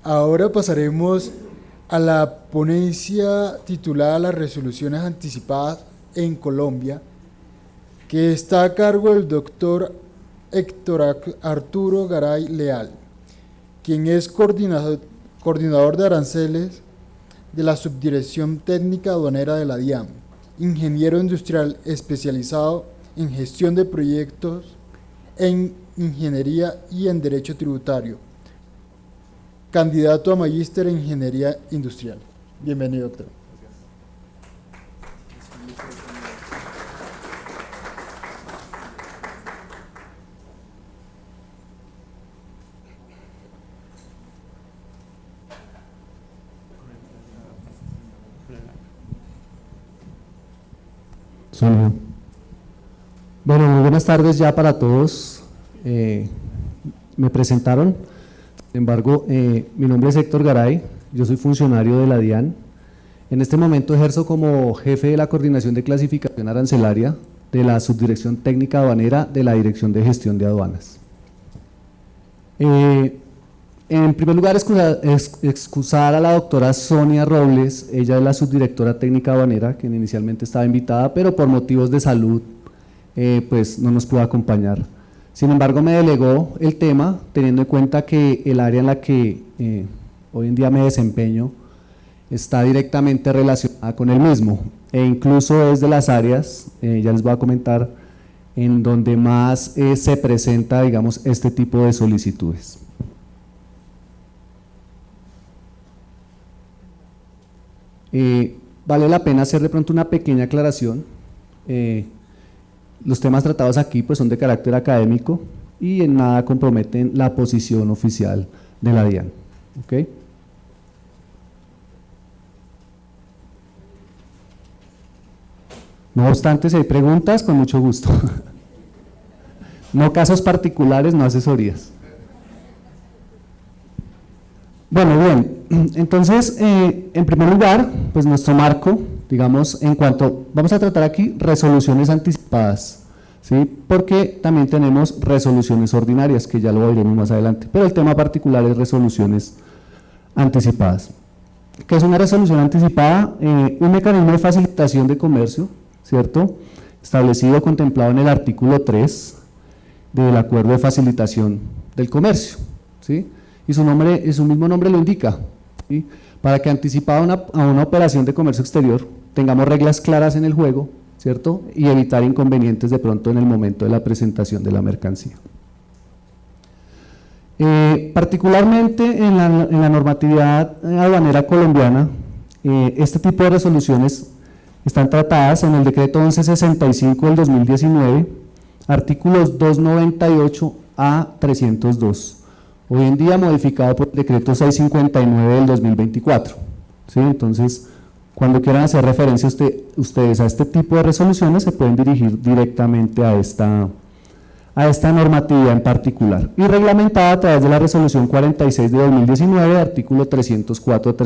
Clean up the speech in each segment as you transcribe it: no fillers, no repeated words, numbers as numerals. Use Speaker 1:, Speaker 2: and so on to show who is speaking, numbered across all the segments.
Speaker 1: Ahora pasaremos a la ponencia titulada Las resoluciones anticipadas en Colombia, que está a cargo del doctor Héctor Arturo Garay Leal, quien es coordinador de aranceles de la Subdirección Técnica Aduanera de la DIAN, ingeniero industrial especializado en gestión de proyectos en ingeniería y en derecho tributario, candidato a magíster en ingeniería industrial. Bienvenido, doctor.
Speaker 2: Sonido. Bueno, muy buenas tardes ya para todos. Me presentaron, sin embargo, mi nombre es Héctor Garay, yo soy funcionario de la DIAN. En este momento ejerzo como jefe de la Coordinación de Clasificación Arancelaria de la Subdirección Técnica Aduanera de la Dirección de Gestión de Aduanas. En primer lugar, excusar a la doctora Sonia Robles, ella es la subdirectora técnica aduanera, quien inicialmente estaba invitada, pero por motivos de salud pues no nos pudo acompañar. Sin embargo, me delegó el tema, teniendo en cuenta que el área en la que hoy en día me desempeño está directamente relacionada con el mismo, e incluso es de las áreas, ya les voy a comentar, en donde más se presenta, digamos, este tipo de solicitudes. Vale la pena hacer de pronto una pequeña aclaración. Los temas tratados aquí pues son de carácter académico y en nada comprometen la posición oficial de la DIAN. ¿Okay? No obstante, si hay preguntas, con mucho gusto. No casos particulares, no asesorías. Bueno, bien, entonces, en primer lugar, pues nuestro marco, digamos, en cuanto, vamos a tratar aquí resoluciones anticipadas, ¿sí? Porque también tenemos resoluciones ordinarias, que ya lo veremos más adelante, pero el tema particular es resoluciones anticipadas. ¿Qué es una resolución anticipada? Un mecanismo de facilitación de comercio, ¿cierto? Establecido, contemplado en el artículo 3 del Acuerdo de Facilitación del Comercio, ¿sí? Y su mismo nombre lo indica, ¿sí? Para que anticipada a una operación de comercio exterior tengamos reglas claras en el juego, ¿cierto? Y evitar inconvenientes de pronto en el momento de la presentación de la mercancía. Particularmente en la normatividad aduanera colombiana, este tipo de resoluciones están tratadas en el decreto 1165 del 2019, artículos 298 a 302. Hoy en día modificado por el decreto 659 del 2024, ¿sí? Entonces, cuando quieran hacer referencia ustedes a este tipo de resoluciones, se pueden dirigir directamente a esta normatividad en particular, y reglamentada a través de la resolución 46 de 2019, artículo 304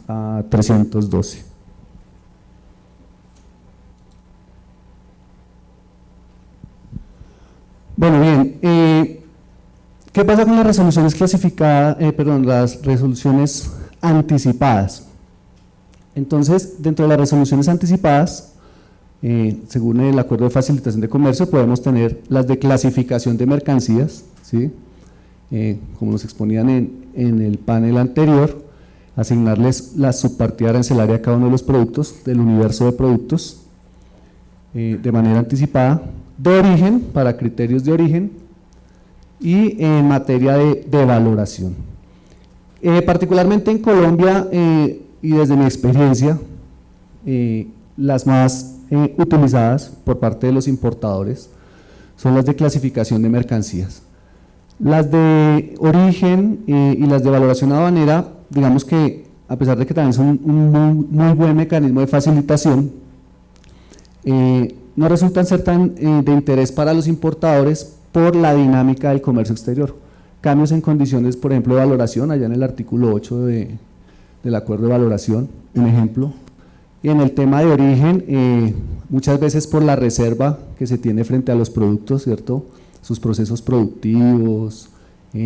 Speaker 2: a 312. Bueno, bien, ¿qué pasa con las resoluciones clasificadas, las resoluciones anticipadas? Entonces, dentro de las resoluciones anticipadas, según el Acuerdo de Facilitación de Comercio, podemos tener las de clasificación de mercancías, ¿sí? Como nos exponían en el panel anterior, asignarles la subpartida arancelaria a cada uno de los productos, del universo de productos, de manera anticipada, de origen, para criterios de origen, y en materia de valoración. Particularmente en Colombia, y desde mi experiencia, las más utilizadas por parte de los importadores son las de clasificación de mercancías. Las de origen y las de valoración aduanera, digamos que a pesar de que también son un muy buen mecanismo de facilitación, no resultan ser tan de interés para los importadores por la dinámica del comercio exterior. Cambios en condiciones, por ejemplo, de valoración, allá en el artículo 8 del acuerdo de valoración, un ejemplo. Y en el tema de origen, muchas veces por la reserva que se tiene frente a los productos, ¿cierto? Sus procesos productivos,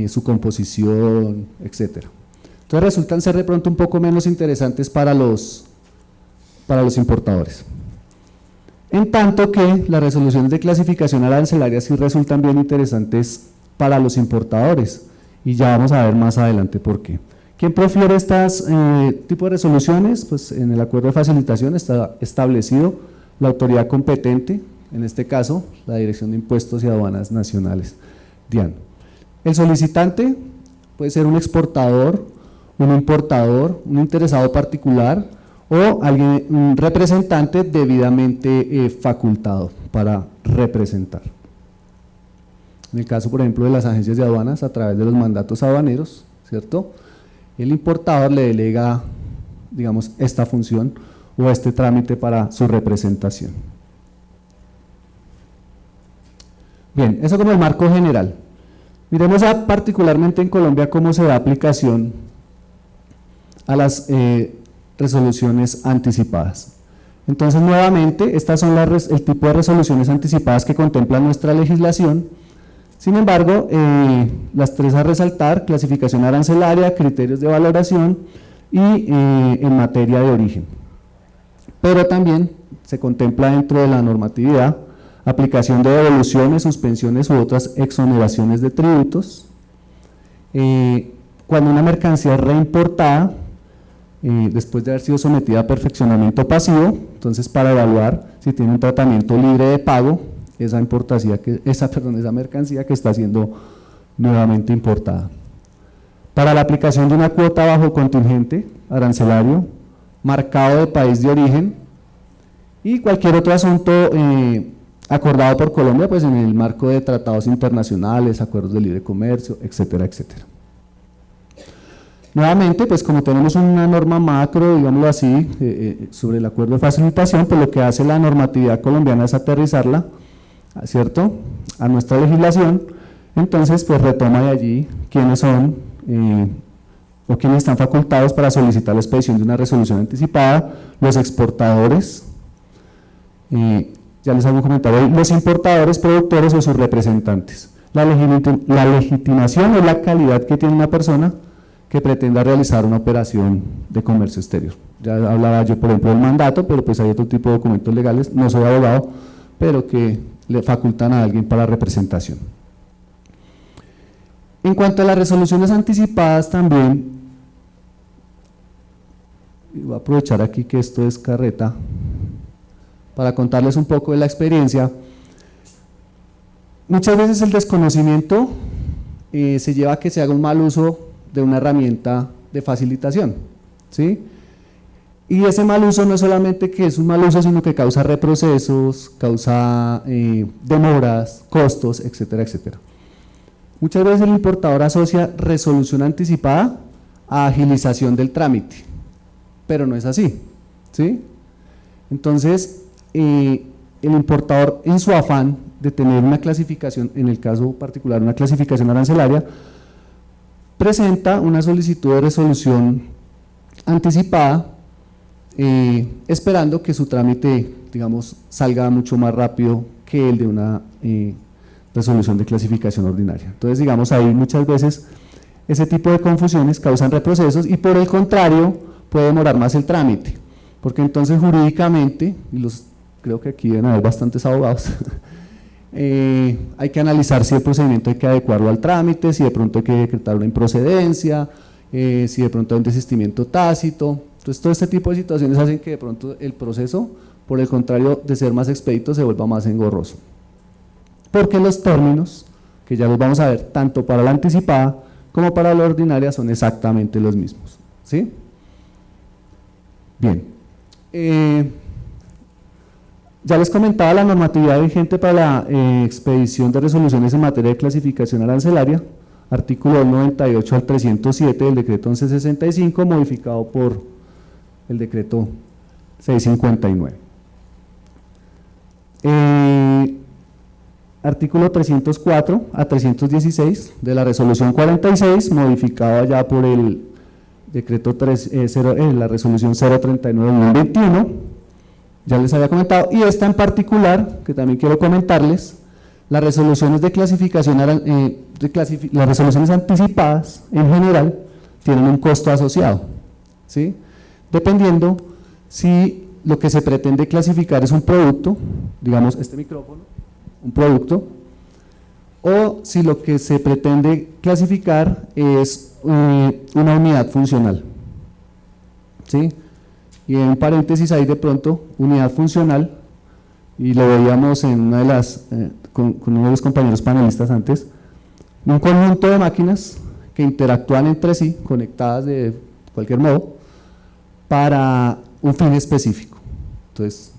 Speaker 2: su composición, etcétera. Entonces resultan ser de pronto un poco menos interesantes para los importadores. En tanto que las resoluciones de clasificación arancelaria sí resultan bien interesantes para los importadores, y ya vamos a ver más adelante por qué. ¿Quién prefiere estas tipos de resoluciones? Pues en el acuerdo de facilitación está establecido la autoridad competente, en este caso la Dirección de Impuestos y Aduanas Nacionales, DIAN. El solicitante puede ser un exportador, un importador, un interesado particular o alguien, un representante debidamente facultado para representar. En el caso, por ejemplo, de las agencias de aduanas, a través de los mandatos aduaneros, ¿cierto? El importador le delega, digamos, esta función o este trámite para su representación. Bien, eso como el marco general. Miremos particularmente en Colombia cómo se da aplicación a las resoluciones anticipadas. Entonces, nuevamente, estas son el tipo de resoluciones anticipadas que contempla nuestra legislación. Sin embargo, las tres a resaltar: clasificación arancelaria, criterios de valoración y en materia de origen. Pero también se contempla dentro de la normatividad aplicación de devoluciones, suspensiones u otras exoneraciones de tributos. Cuando una mercancía es reimportada, después de haber sido sometida a perfeccionamiento pasivo, entonces para evaluar si tiene un tratamiento libre de pago, esa mercancía que está siendo nuevamente importada. Para la aplicación de una cuota bajo contingente arancelario, marcado de país de origen y cualquier otro asunto acordado por Colombia, pues en el marco de tratados internacionales, acuerdos de libre comercio, etcétera, etcétera. Nuevamente, pues como tenemos una norma macro, digámoslo así, sobre el acuerdo de facilitación, pues lo que hace la normatividad colombiana es aterrizarla, ¿cierto?, a nuestra legislación. Entonces, pues retoma de allí quiénes son o quienes están facultados para solicitar la expedición de una resolución anticipada: los exportadores, ya les hago un comentario ahí, los importadores, productores o sus representantes. La legitimación es la calidad que tiene una persona que pretenda realizar una operación de comercio exterior. Ya hablaba yo, por ejemplo, del mandato, pero pues hay otro tipo de documentos legales, no soy abogado, pero que le facultan a alguien para representación. En cuanto a las resoluciones anticipadas también, y voy a aprovechar aquí que esto es carreta, para contarles un poco de la experiencia. Muchas veces el desconocimiento se lleva a que se haga un mal uso de una herramienta de facilitación, ¿sí? Y ese mal uso no es solamente que es un mal uso, sino que causa reprocesos, causa demoras, costos, etcétera, etcétera. Muchas veces el importador asocia resolución anticipada a agilización del trámite, pero no es así, ¿sí? Entonces, el importador, en su afán de tener una clasificación, en el caso particular una clasificación arancelaria, presenta una solicitud de resolución anticipada, esperando que su trámite, digamos, salga mucho más rápido que el de una resolución de clasificación ordinaria. Entonces, digamos, ahí muchas veces ese tipo de confusiones causan reprocesos y por el contrario puede demorar más el trámite, porque entonces jurídicamente, y creo que aquí deben haber bastantes abogados, hay que analizar si el procedimiento hay que adecuarlo al trámite, si de pronto hay que decretar una improcedencia, si de pronto hay un desistimiento tácito. Entonces todo este tipo de situaciones hacen que de pronto el proceso, por el contrario de ser más expedito, se vuelva más engorroso, porque los términos, que ya los vamos a ver tanto para la anticipada como para la ordinaria, son exactamente los mismos, ¿sí? Bien, ya les comentaba la normatividad vigente para la expedición de resoluciones en materia de clasificación arancelaria, artículo 98 al 307 del decreto 1165, modificado por el decreto 659. Artículo 304 a 316 de la resolución 46, modificado ya por el decreto la resolución 039/2021, ya les había comentado, y esta en particular, que también quiero comentarles, las resoluciones de clasificación, las resoluciones anticipadas en general, tienen un costo asociado, ¿sí? Dependiendo si lo que se pretende clasificar es un producto, digamos este micrófono, un producto, o si lo que se pretende clasificar es una unidad funcional, ¿sí? Y en paréntesis ahí de pronto, unidad funcional, y lo veíamos en una de las, con uno de los compañeros panelistas antes, un conjunto de máquinas que interactúan entre sí, conectadas de cualquier modo, para un fin específico. Entonces,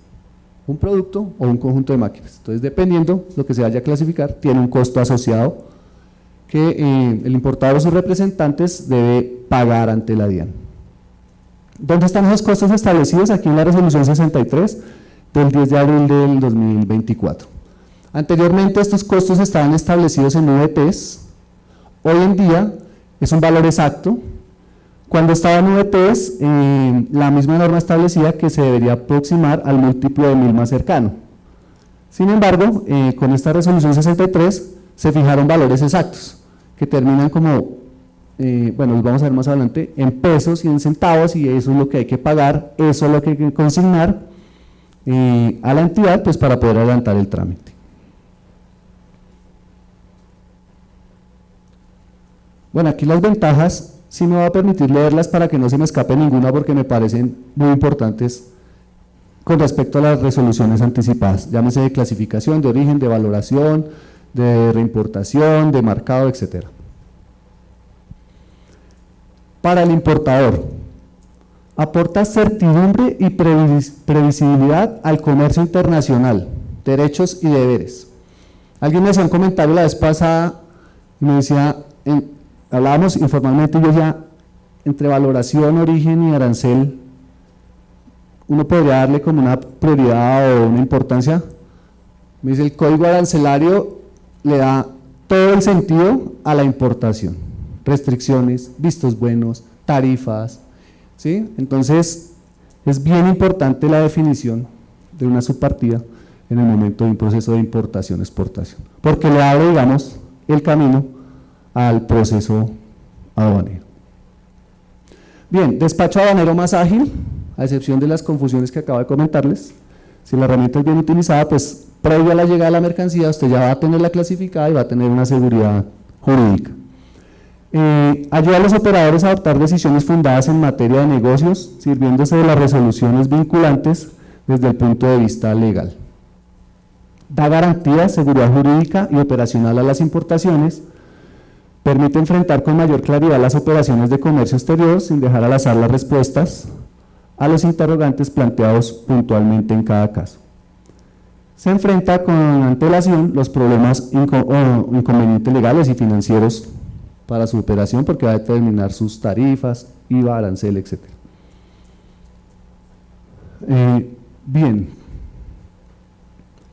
Speaker 2: un producto o un conjunto de máquinas. Entonces, dependiendo lo que se vaya a clasificar, tiene un costo asociado que el importador o sus representantes debe pagar ante la DIAN. ¿Dónde están esos costos establecidos? Aquí en la resolución 63 del 10 de abril del 2024. Anteriormente estos costos estaban establecidos en VTs, hoy en día es un valor exacto. Cuando estaba en VTs, la misma norma establecía que se debería aproximar al múltiplo de 1000 más cercano. Sin embargo, con esta resolución 63 se fijaron valores exactos, que terminan como, bueno, los vamos a ver más adelante, en pesos y en centavos, y eso es lo que hay que pagar, eso es lo que hay que consignar a la entidad, pues para poder adelantar el trámite. Bueno, aquí las ventajas sí me va a permitir leerlas para que no se me escape ninguna, porque me parecen muy importantes con respecto a las resoluciones anticipadas, llámese de clasificación, de origen, de valoración, de reimportación, de marcado, etc. Para el importador, aporta certidumbre y previsibilidad al comercio internacional, derechos y deberes. Alguien me hacía un comentario la vez pasada y me decía, hablábamos informalmente y yo decía, entre valoración, origen y arancel, uno podría darle como una prioridad o una importancia. Me dice, el código arancelario le da todo el sentido a la importación, restricciones, vistos buenos, tarifas, ¿sí? Entonces es bien importante la definición de una subpartida en el momento de un proceso de importación-exportación, porque le abre, digamos, el camino al proceso aduanero. Bien, despacho aduanero más ágil, a excepción de las confusiones que acabo de comentarles. Si la herramienta es bien utilizada, pues previo a la llegada de la mercancía usted ya va a tenerla clasificada y va a tener una seguridad jurídica. Ayuda a los operadores a adoptar decisiones fundadas en materia de negocios, sirviéndose de las resoluciones vinculantes desde el punto de vista legal. Da garantía, seguridad jurídica y operacional a las importaciones. Permite enfrentar con mayor claridad las operaciones de comercio exterior sin dejar al azar las respuestas a los interrogantes planteados puntualmente en cada caso. Se enfrenta con antelación los problemas o inconvenientes legales y financieros para su operación, porque va a determinar sus tarifas, IVA, arancel, etc. Bien,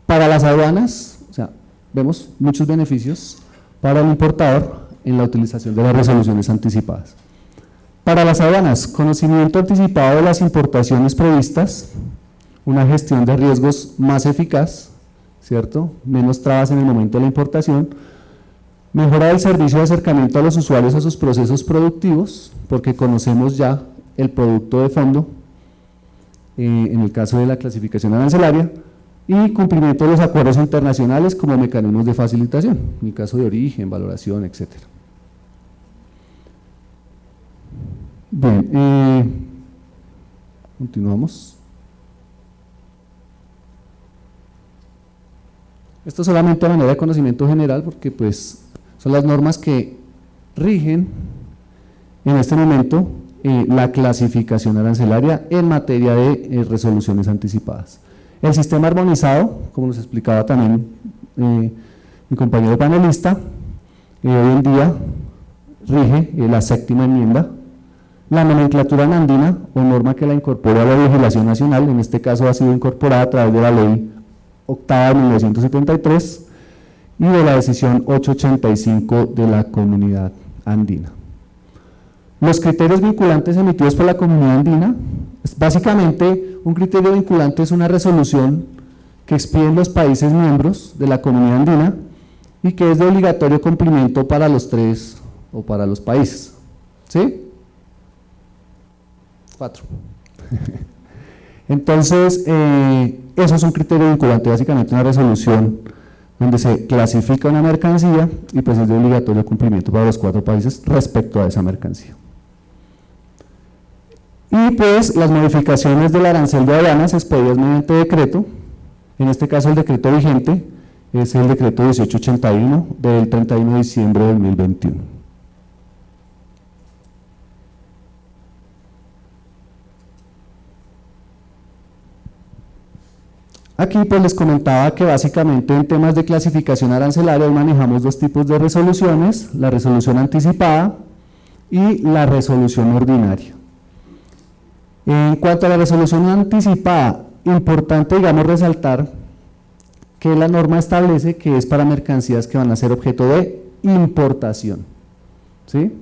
Speaker 2: para las aduanas, o sea, vemos muchos beneficios para el importador en la utilización de las resoluciones anticipadas. Para las aduanas, conocimiento anticipado de las importaciones previstas, una gestión de riesgos más eficaz, ¿cierto? Menos trabas en el momento de la importación, mejora del servicio de acercamiento a los usuarios a sus procesos productivos, porque conocemos ya el producto de fondo, en el caso de la clasificación arancelaria, y cumplimiento de los acuerdos internacionales como mecanismos de facilitación, en el caso de origen, valoración, etc. Bien, continuamos. Esto solamente a manera de conocimiento general, porque pues son las normas que rigen en este momento la clasificación arancelaria en materia de resoluciones anticipadas. El sistema armonizado, como nos explicaba también mi compañero panelista, hoy en día rige la séptima enmienda. La nomenclatura andina o norma que la incorpora a la legislación nacional, en este caso ha sido incorporada a través de la ley octava de 1973 y de la decisión 885 de la Comunidad Andina. Los criterios vinculantes emitidos por la Comunidad Andina, básicamente un criterio vinculante es una resolución que expiden los países miembros de la Comunidad Andina y que es de obligatorio cumplimiento para los tres o para los países, ¿sí? 4. Entonces, eso es un criterio vinculante, básicamente una resolución donde se clasifica una mercancía y pues es de obligatorio cumplimiento para los 4 países respecto a esa mercancía. Y pues las modificaciones del arancel de aduanas expedidas mediante decreto, en este caso el decreto vigente es el decreto 1881 del 31 de diciembre de 2021. Aquí pues les comentaba que básicamente en temas de clasificación arancelaria manejamos 2 tipos de resoluciones, la resolución anticipada y la resolución ordinaria. En cuanto a la resolución anticipada, importante digamos resaltar que la norma establece que es para mercancías que van a ser objeto de importación, ¿sí?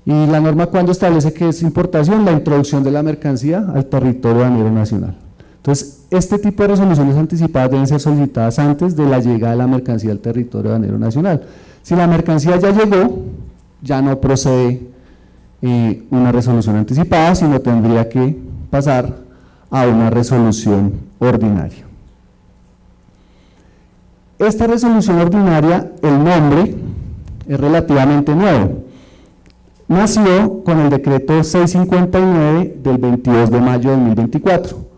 Speaker 2: Y la norma cuando establece que es importación, la introducción de la mercancía al territorio aduanero nacional. Entonces, este tipo de resoluciones anticipadas deben ser solicitadas antes de la llegada de la mercancía al territorio aduanero nacional. Si la mercancía ya llegó, ya no procede una resolución anticipada, sino tendría que pasar a una resolución ordinaria. Esta resolución ordinaria, el nombre es relativamente nuevo. Nació con el decreto 659 del 22 de mayo de 2024.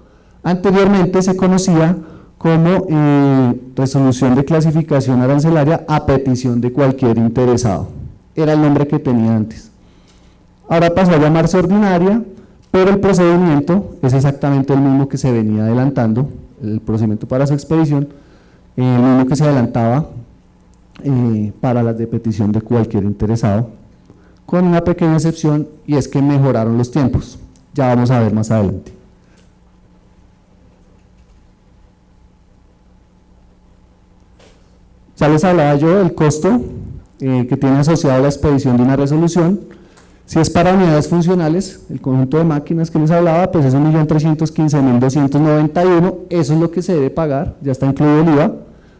Speaker 2: Anteriormente se conocía como resolución de clasificación arancelaria a petición de cualquier interesado. Era el nombre que tenía antes. Ahora pasó a llamarse ordinaria, pero el procedimiento es exactamente el mismo que se venía adelantando, el procedimiento para su expedición, el mismo que se adelantaba para las de petición de cualquier interesado, con una pequeña excepción, y es que mejoraron los tiempos. Ya vamos a ver más adelante. Ya les hablaba yo del costo que tiene asociado la expedición de una resolución. Si es para unidades funcionales, el conjunto de máquinas que les hablaba, pues es 1.315.291, eso es lo que se debe pagar, ya está incluido el IVA,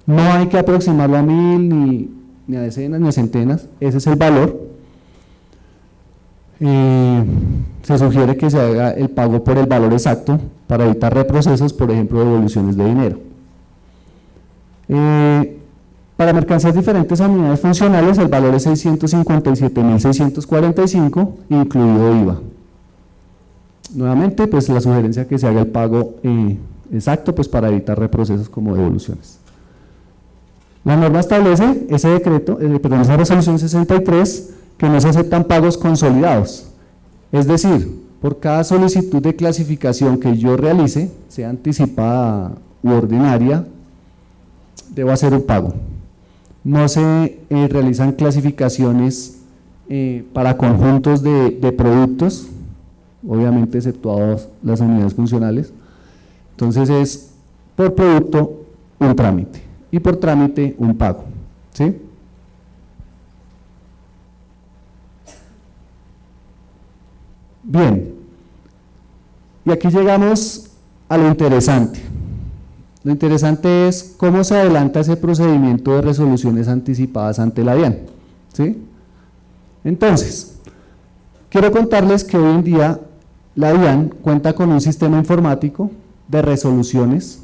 Speaker 2: no hay que aproximarlo a 1000, ni a decenas, ni a centenas, ese es el valor. Se sugiere que se haga el pago por el valor exacto para evitar reprocesos, por ejemplo, devoluciones de dinero. Para mercancías diferentes a unidades funcionales, el valor es 657.645, incluido IVA. Nuevamente, pues la sugerencia que se haga el pago exacto, pues para evitar reprocesos como devoluciones. La norma establece ese decreto, esa resolución 63, que no se aceptan pagos consolidados. Es decir, por cada solicitud de clasificación que yo realice, sea anticipada u ordinaria, debo hacer un pago. No se realizan clasificaciones para conjuntos de productos, obviamente exceptuados las unidades funcionales. Entonces es por producto un trámite y por trámite un pago, ¿sí? Bien, y aquí llegamos a lo interesante. Lo interesante es cómo se adelanta ese procedimiento de resoluciones anticipadas ante la DIAN, ¿sí? Entonces, quiero contarles que hoy en día la DIAN cuenta con un sistema informático de resoluciones,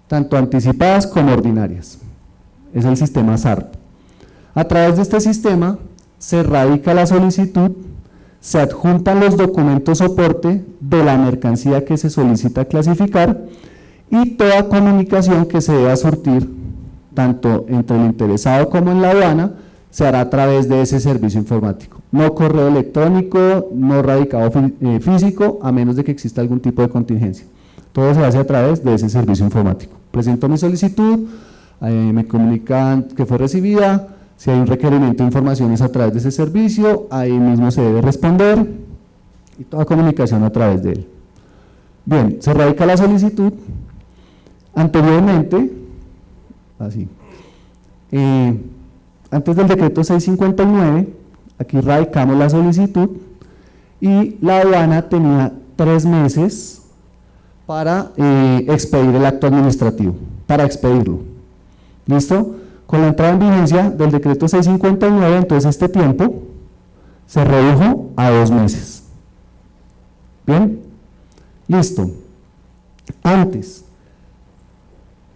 Speaker 2: tanto anticipadas como ordinarias. Es el sistema SARP. A través de este sistema se radica la solicitud, se adjuntan los documentos soporte de la mercancía que se solicita clasificar y toda comunicación que se deba surtir, tanto entre el interesado como en la aduana, se hará a través de ese servicio informático. No correo electrónico, no radicado físico, a menos de que exista algún tipo de contingencia. Todo se hace a través de ese servicio informático. Presento mi solicitud, me comunican que fue recibida, si hay un requerimiento de informaciones a través de ese servicio, ahí mismo se debe responder y toda comunicación a través de él. Bien, se radica la solicitud. Anteriormente, así, antes del decreto 659, aquí radicamos la solicitud y la aduana tenía 3 meses para expedir el acto administrativo, para expedirlo. ¿Listo? Con la entrada en vigencia del decreto 659, entonces este tiempo se redujo a 2 meses. Bien, listo. Antes,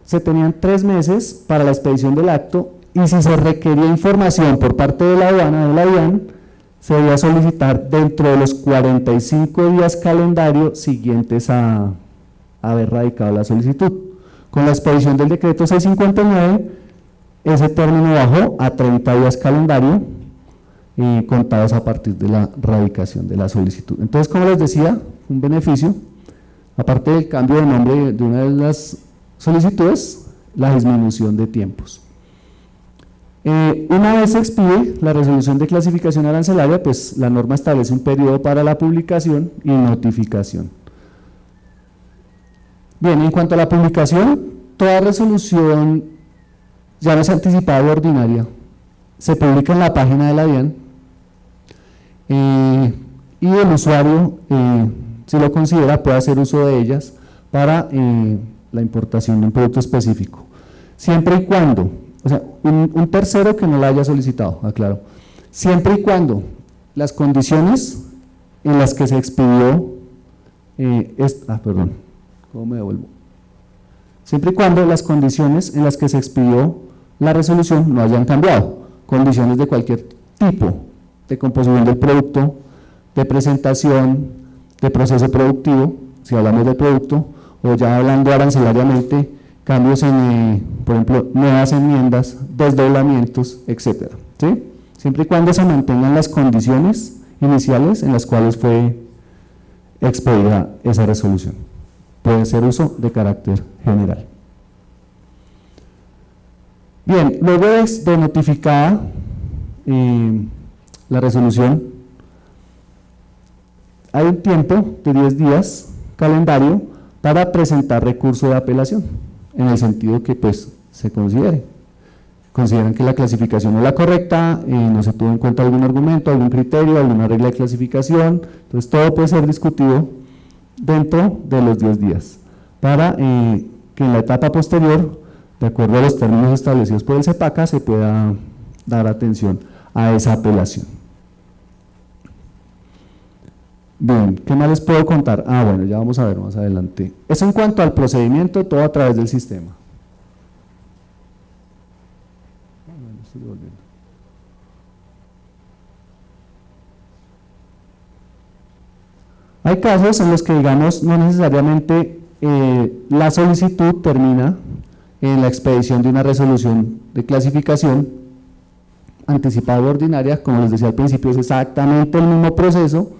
Speaker 2: se tenían 3 meses para la expedición del acto y si se requería información por parte de la aduana, de la DIAN, se debía solicitar dentro de los 45 días calendario siguientes a haber radicado la solicitud. Con la expedición del decreto 659, ese término bajó a 30 días calendario contados a partir de la radicación de la solicitud. Entonces, como les decía, un beneficio, aparte del cambio de nombre de una de las solicitudes, la disminución de tiempos. Una vez se expide la resolución de clasificación arancelaria, pues la norma establece un periodo para la publicación y notificación. Bien, en cuanto a la publicación, toda resolución, ya no es anticipada o ordinaria, se publica en la página de la DIAN y el usuario, si lo considera, puede hacer uso de ellas para la importación de un producto específico, siempre y cuando, o sea, un tercero que no la haya solicitado, aclaro, siempre y cuando las condiciones en las que se expidió, ¿cómo me devuelvo? Siempre y cuando las condiciones en las que se expidió la resolución no hayan cambiado, condiciones de cualquier tipo, de composición del producto, de presentación, de proceso productivo, si hablamos del producto, o ya hablando arancelariamente, cambios en, por ejemplo, nuevas enmiendas, desdoblamientos, etcétera, ¿sí? Siempre y cuando se mantengan las condiciones iniciales en las cuales fue expedida esa resolución. Puede ser uso de carácter general. Bien, luego de notificada la resolución, hay un tiempo de 10 días calendario para presentar recurso de apelación, en el sentido que pues se consideran que la clasificación no es la correcta, no se tuvo en cuenta algún argumento, algún criterio, alguna regla de clasificación, entonces todo puede ser discutido dentro de los 10 días, para que en la etapa posterior, de acuerdo a los términos establecidos por el CEPACA, se pueda dar atención a esa apelación. Bien, ¿qué más les puedo contar? Bueno, ya vamos a ver más adelante. Eso en cuanto al procedimiento, todo a través del sistema. Hay casos en los que, digamos, no necesariamente la solicitud termina en la expedición de una resolución de clasificación anticipada o ordinaria, como les decía al principio, es exactamente el mismo proceso.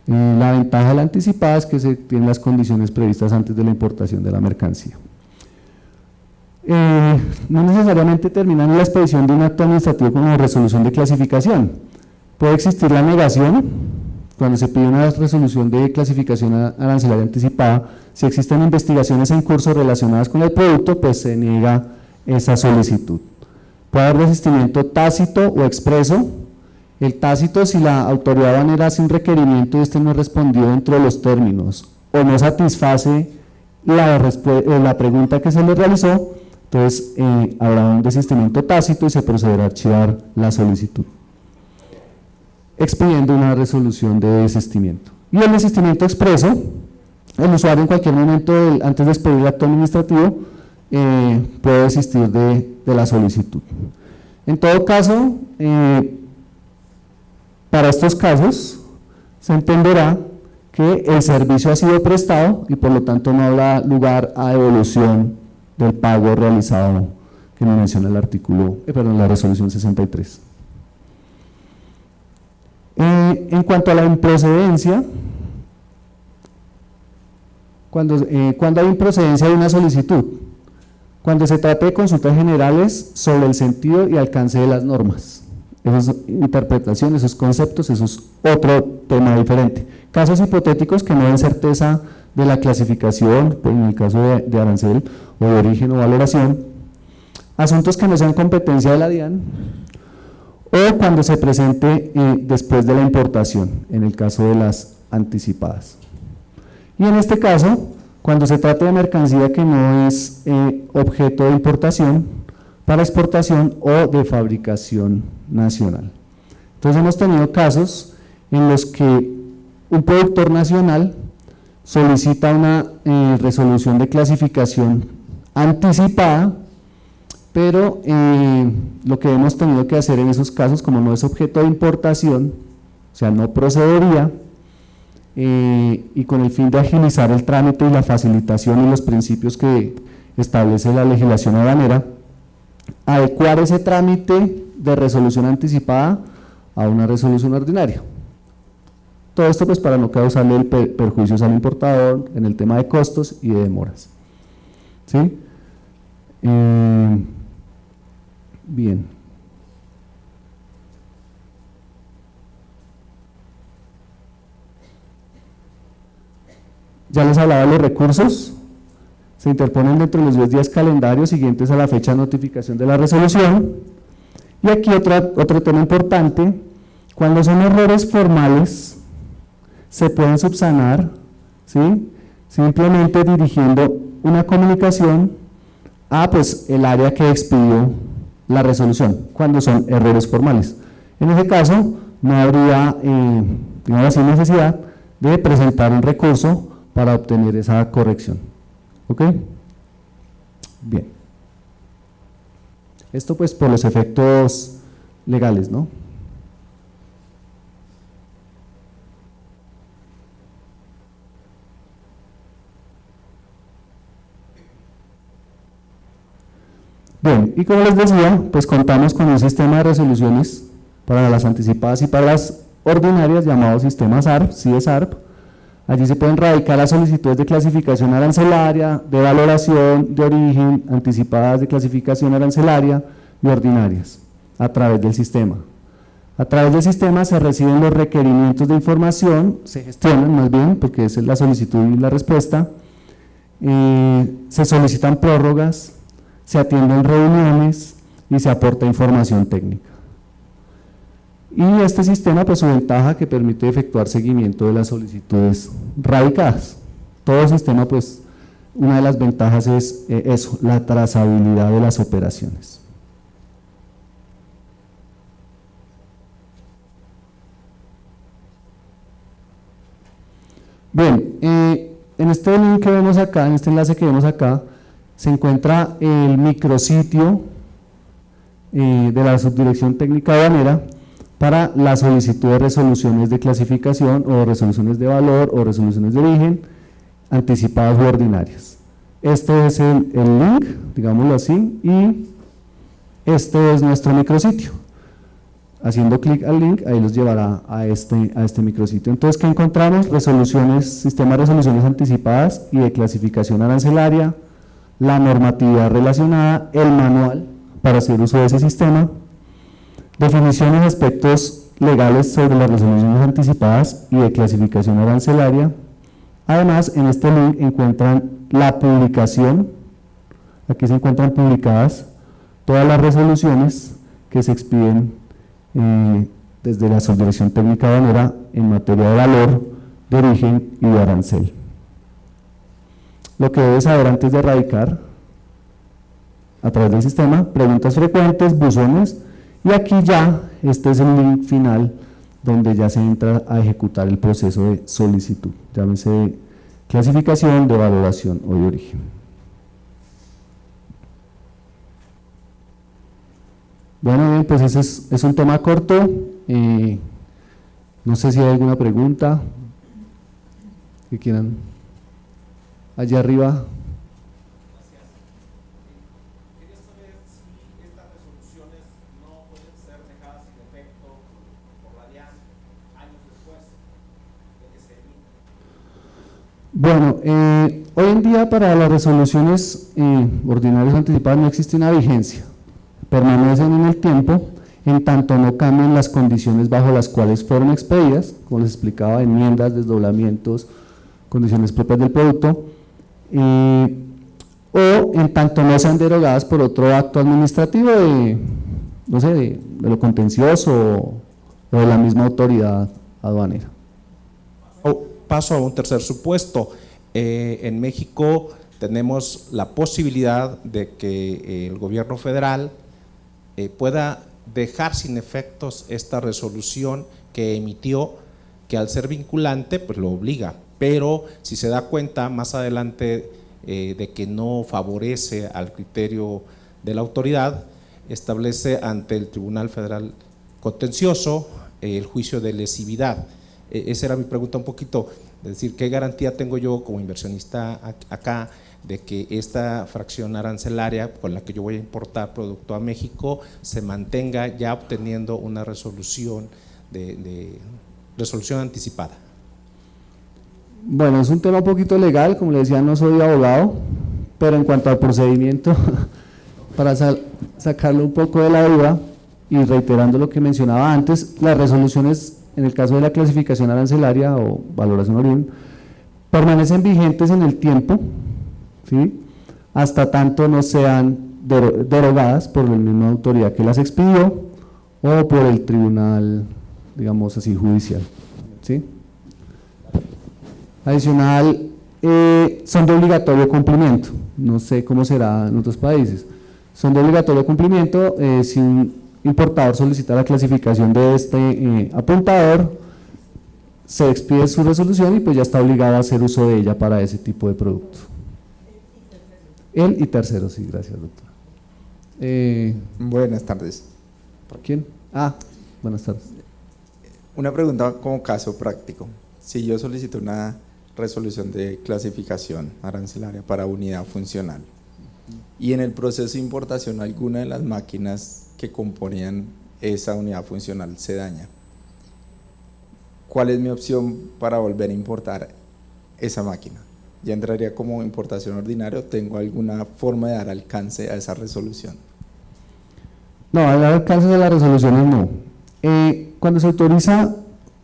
Speaker 2: La ventaja de la anticipada es que se tienen las condiciones previstas antes de la importación de la mercancía. No necesariamente termina en la expedición de un acto administrativo como resolución de clasificación. Puede existir la negación, cuando se pide una resolución de clasificación arancelaria anticipada, si existen investigaciones en curso relacionadas con el producto, pues se niega esa solicitud. Puede haber desistimiento tácito o expreso. El tácito, si la autoridad aduanera hace un requerimiento y este no respondió dentro de los términos o no satisface la pregunta que se le realizó, entonces habrá un desistimiento tácito y se procederá a archivar la solicitud, expidiendo una resolución de desistimiento. Y el desistimiento expreso, el usuario en cualquier momento antes de expedir el acto administrativo puede desistir de la solicitud. En todo caso, para estos casos se entenderá que el servicio ha sido prestado y por lo tanto no habrá lugar a devolución del pago realizado que nos menciona el artículo, la resolución 63. En cuanto a la improcedencia, cuando hay improcedencia de una solicitud, cuando se trate de consultas generales sobre el sentido y alcance de las normas, esas interpretaciones, esos conceptos, eso es otro tema diferente. Casos hipotéticos que no den certeza de la clasificación, pues en el caso de arancel o de origen o valoración, asuntos que no sean competencia de la DIAN, o cuando se presente después de la importación, en el caso de las anticipadas. Y en este caso, cuando se trate de mercancía que no es objeto de importación, para exportación o de fabricación nacional. Entonces hemos tenido casos en los que un productor nacional solicita una resolución de clasificación anticipada, pero lo que hemos tenido que hacer en esos casos, como no es objeto de importación, o sea, no procedería, y con el fin de agilizar el trámite y la facilitación y los principios que establece la legislación aduanera, adecuar ese trámite de resolución anticipada a una resolución ordinaria. Todo esto pues para no causarle el perjuicios al importador en el tema de costos y de demoras. ¿Sí? Bien. Ya les hablaba de los recursos, se interponen dentro de los 10 días calendarios siguientes a la fecha de notificación de la resolución. Y aquí otro tema importante, cuando son errores formales, se pueden subsanar, ¿sí?, simplemente dirigiendo una comunicación a pues, el área que expidió la resolución, cuando son errores formales. En ese caso, no habría digamos así, necesidad de presentar un recurso para obtener esa corrección. ¿Ok? Bien. Esto pues por los efectos legales, ¿no? Bien, y como les decía, pues contamos con un sistema de resoluciones para las anticipadas y para las ordinarias llamado sistema SARP, CIE-SARP. Allí se pueden radicar las solicitudes de clasificación arancelaria, de valoración de origen, anticipadas de clasificación arancelaria y ordinarias a través del sistema. A través del sistema se reciben los requerimientos de información, se gestionan más bien, porque esa es la solicitud y la respuesta, se solicitan prórrogas, se atienden reuniones y se aporta información técnica. Y este sistema, pues su ventaja que permite efectuar seguimiento de las solicitudes radicadas. Todo sistema, pues, una de las ventajas es eso, la trazabilidad de las operaciones. Bien, en este link que vemos acá, en este enlace que vemos acá, se encuentra el micrositio de la Subdirección Técnica Aduanera para la solicitud de resoluciones de clasificación o resoluciones de valor o resoluciones de origen, anticipadas u ordinarias. Este es el link, digámoslo así, y este es nuestro micrositio. Haciendo clic al link, ahí los llevará a este micrositio. Entonces, ¿qué encontramos? Resoluciones, sistema de resoluciones anticipadas y de clasificación arancelaria, la normatividad relacionada, el manual para hacer uso de ese sistema, definiciones de aspectos legales sobre las resoluciones anticipadas y de clasificación arancelaria. Además, en este link encuentran la publicación, aquí se encuentran publicadas todas las resoluciones que se expiden desde la Subdirección Técnica Aduanera en materia de valor, de origen y de arancel. Lo que debes saber antes de radicar a través del sistema, preguntas frecuentes, buzones, y aquí ya, este es el link final donde ya se entra a ejecutar el proceso de solicitud, llámese de clasificación, de valoración o de origen. Bueno, bien, pues ese es un tema corto, no sé si hay alguna pregunta que quieran, allá arriba. Bueno, hoy en día para las resoluciones ordinarias anticipadas no existe una vigencia, permanecen en el tiempo en tanto no cambien las condiciones bajo las cuales fueron expedidas, como les explicaba, enmiendas, desdoblamientos, condiciones propias del producto, o en tanto no sean derogadas por otro acto administrativo no sé, de lo contencioso o de la misma autoridad aduanera.
Speaker 3: Paso a un tercer supuesto. En México tenemos la posibilidad de que el gobierno federal pueda dejar sin efectos esta resolución que emitió que al ser vinculante pues lo obliga, pero si se da cuenta más adelante de que no favorece al criterio de la autoridad, establece ante el Tribunal Federal Contencioso el juicio de lesividad. Esa era mi pregunta un poquito, es decir, ¿qué garantía tengo yo como inversionista acá de que esta fracción arancelaria con la que yo voy a importar producto a México se mantenga ya obteniendo una resolución resolución anticipada?
Speaker 2: Bueno, es un tema un poquito legal, como le decía, no soy abogado, pero en cuanto al procedimiento, para sacarlo un poco de la duda y reiterando lo que mencionaba antes, las resoluciones en el caso de la clasificación arancelaria o valoración origen permanecen vigentes en el tiempo, ¿sí?, hasta tanto no sean derogadas por la misma autoridad que las expidió o por el tribunal, digamos así, judicial, ¿sí? Adicional, son de obligatorio cumplimiento, no sé cómo será en otros países, son de obligatorio cumplimiento. Si un importador solicita la clasificación de este apuntador, se expide su resolución y pues ya está obligado a hacer uso de ella para ese tipo de producto. Él y terceros, sí, gracias, doctor.
Speaker 4: Buenas tardes.
Speaker 2: ¿Quién? Buenas tardes.
Speaker 4: Una pregunta como caso práctico. Si yo solicito una resolución de clasificación arancelaria para unidad funcional y en el proceso de importación alguna de las máquinas que componían esa unidad funcional se daña, ¿cuál es mi opción para volver a importar esa máquina? ¿Ya entraría como importación ordinaria o tengo alguna forma de dar alcance a esa resolución?
Speaker 2: No, al dar alcance de las resoluciones no. Cuando se autoriza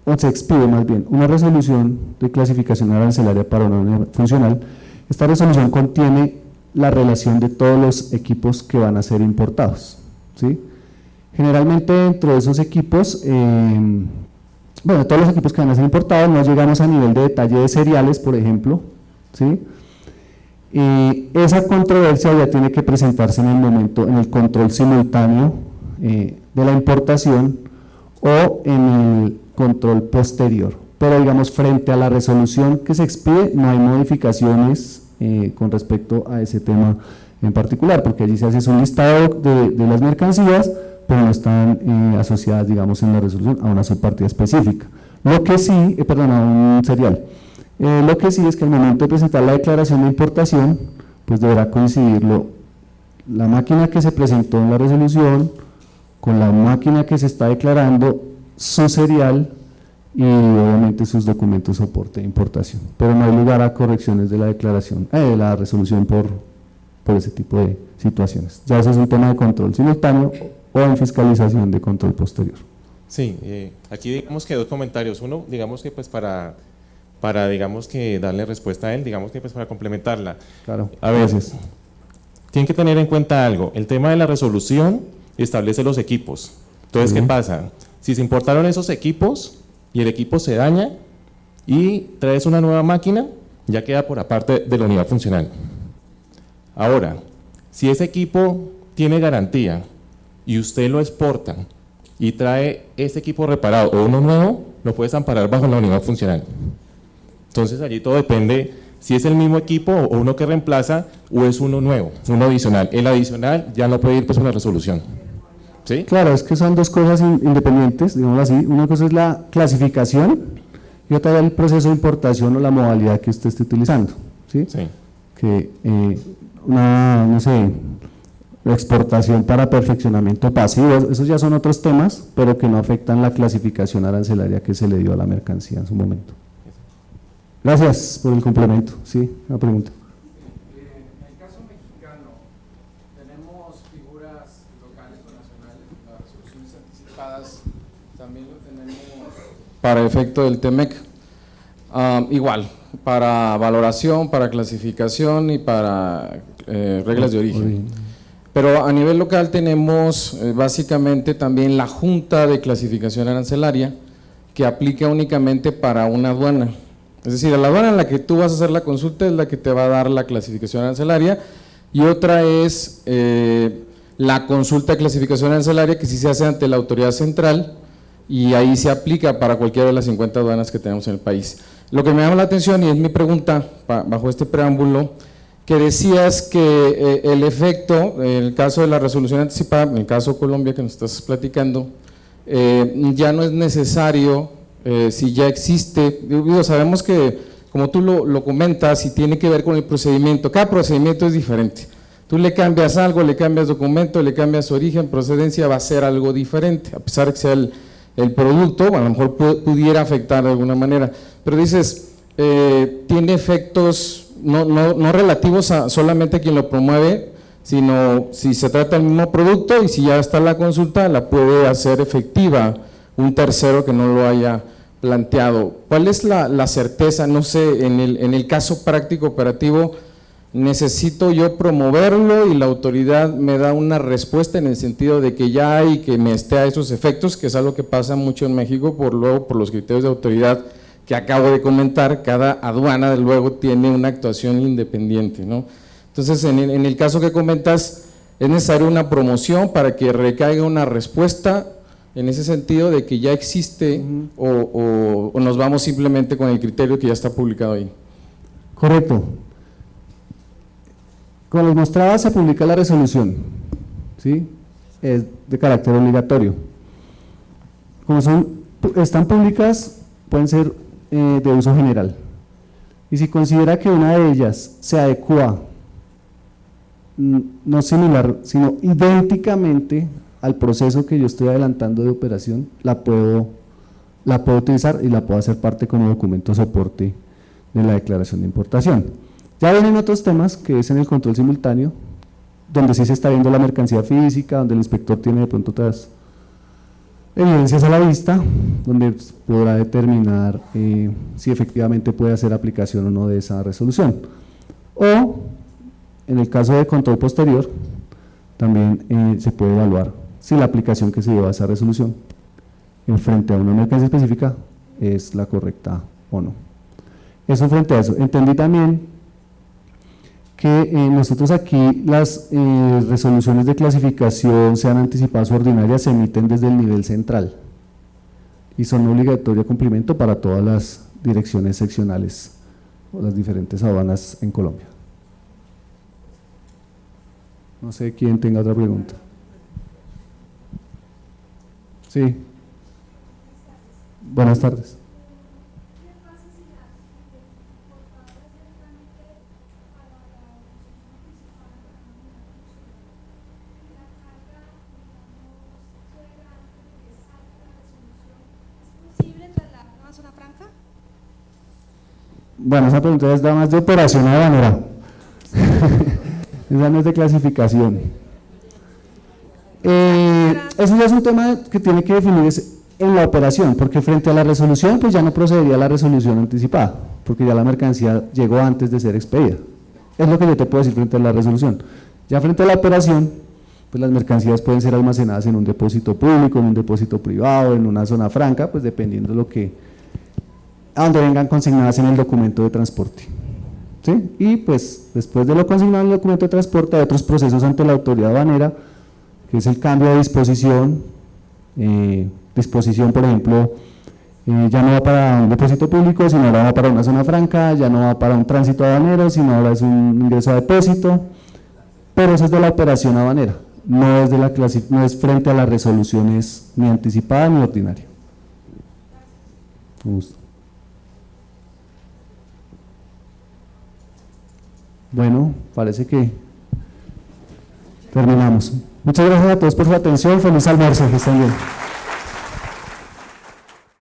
Speaker 2: o se expide más bien una resolución de clasificación arancelaria para una unidad funcional, esta resolución contiene la relación de todos los equipos que van a ser importados, ¿sí? Generalmente dentro de esos equipos, todos los equipos que van a ser importados, no llegamos a nivel de detalle de seriales, por ejemplo, ¿sí? Esa controversia ya tiene que presentarse en el momento, en el control simultáneo de la importación o en el control posterior, pero digamos frente a la resolución que se expide no hay modificaciones con respecto a ese tema en particular, porque allí se hace un listado de las mercancías, pero no están asociadas, digamos, en la resolución a una subpartida específica. Lo que sí, a un serial. Lo que sí es que al momento de presentar la declaración de importación, pues deberá coincidir la máquina que se presentó en la resolución con la máquina que se está declarando, su serial y obviamente sus documentos soporte de importación, pero no hay lugar a correcciones de la declaración, de la resolución por ese tipo de situaciones. Ya eso es un tema de control simultáneo o en fiscalización de control posterior.
Speaker 5: Sí, aquí digamos que dos comentarios. Uno, digamos que pues para digamos que darle respuesta a él, digamos que pues para complementarla.
Speaker 2: Claro,
Speaker 5: a ver,
Speaker 2: gracias.
Speaker 5: Tienen que tener en cuenta algo, el tema de la resolución establece los equipos. Entonces, ¿qué pasa? Si se importaron esos equipos y el equipo se daña y traes una nueva máquina, ya queda por aparte de la unidad funcional. Ahora, si ese equipo tiene garantía y usted lo exporta y trae ese equipo reparado o uno nuevo, lo puedes amparar bajo la unidad funcional. Entonces allí todo depende si es el mismo equipo o uno que reemplaza o es uno nuevo, uno adicional. El adicional ya no puede ir pues a una resolución. ¿Sí?
Speaker 2: Claro, es que son dos cosas independientes, digamos así. Una cosa es la clasificación y otra es el proceso de importación o la modalidad que usted esté utilizando, ¿sí?
Speaker 5: Sí.
Speaker 2: Que no sé, la exportación para perfeccionamiento pasivo, esos ya son otros temas, pero que no afectan la clasificación arancelaria que se le dio a la mercancía en su momento. Gracias por el complemento. Sí, una pregunta.
Speaker 6: En el caso mexicano, ¿tenemos figuras locales o nacionales? Las resoluciones anticipadas también lo tenemos para efecto del TEMEC. Igual, para valoración, para clasificación y para reglas de origen. Pero a nivel local tenemos básicamente también la Junta de Clasificación Arancelaria, que aplica únicamente para una aduana. Es decir, a la aduana en la que tú vas a hacer la consulta es la que te va a dar la clasificación arancelaria, y otra es la consulta de clasificación arancelaria que sí se hace ante la autoridad central, y ahí se aplica para cualquiera de las 50 aduanas que tenemos en el país. Lo que me llama la atención, y es mi pregunta bajo este preámbulo, que decías que el efecto, en el caso de la resolución anticipada, en el caso de Colombia que nos estás platicando, ya no es necesario, si ya existe, digo, sabemos que, como tú lo comentas, y tiene que ver con el procedimiento, cada procedimiento es diferente. Tú le cambias algo, le cambias documento, le cambias origen, procedencia, va a ser algo diferente, a pesar de que sea el producto, a lo mejor pudiera afectar de alguna manera. Pero dices, tiene efectos no relativos a solamente quien lo promueve, sino si se trata del mismo producto y si ya está la consulta, la puede hacer efectiva un tercero que no lo haya planteado. ¿Cuál es la certeza? No sé, en el caso práctico operativo, necesito yo promoverlo y la autoridad me da una respuesta en el sentido de que ya hay, que me esté a esos efectos, que es algo que pasa mucho en México por los criterios de autoridad que acabo de comentar. Cada aduana luego tiene una actuación independiente, ¿no? Entonces, en el caso que comentas, es necesaria una promoción para que recaiga una respuesta en ese sentido de que ya existe, o nos vamos simplemente con el criterio que ya está publicado ahí.
Speaker 2: Correcto. Como les mostraba, se publica la resolución, ¿sí? Es de carácter obligatorio. Como están públicas, pueden ser de uso general. Y si considera que una de ellas se adecua, no similar, sino idénticamente al proceso que yo estoy adelantando de operación, la puedo utilizar y la puedo hacer parte como documento soporte de la declaración de importación. Ya vienen otros temas, que es en el control simultáneo, donde sí se está viendo la mercancía física, donde el inspector tiene de pronto otras evidencias a la vista, donde podrá determinar si efectivamente puede hacer aplicación o no de esa resolución. O, en el caso de control posterior, también se puede evaluar si la aplicación que se lleva a esa resolución en frente a una mercancía específica es la correcta o no. Eso frente a eso. Entendí también que nosotros aquí las resoluciones de clasificación, sean anticipadas o ordinarias, se emiten desde el nivel central y son obligatorio cumplimiento para todas las direcciones seccionales o las diferentes aduanas en Colombia. No sé quién tenga otra pregunta. Sí. Buenas tardes. Bueno, esa pregunta es más de operación aduanera. Esa no es de clasificación. Eso ya es un tema que tiene que definirse en la operación, porque frente a la resolución, pues ya no procedería la resolución anticipada, porque ya la mercancía llegó antes de ser expedida. Es lo que yo te puedo decir frente a la resolución. Ya frente a la operación, pues las mercancías pueden ser almacenadas en un depósito público, en un depósito privado, en una zona franca, pues dependiendo de lo que a donde vengan consignadas en el documento de transporte, ¿sí? Y pues después de lo consignado en el documento de transporte hay otros procesos ante la autoridad aduanera, que es el cambio de disposición, por ejemplo, ya no va para un depósito público, sino ahora va para una zona franca, ya no va para un tránsito aduanero, sino ahora es un ingreso a depósito, pero eso es de la operación aduanera, no es frente a las resoluciones ni anticipada ni ordinaria. Un gusto. Bueno, parece que terminamos. Muchas gracias a todos por su atención. Feliz almuerzo, que estén bien.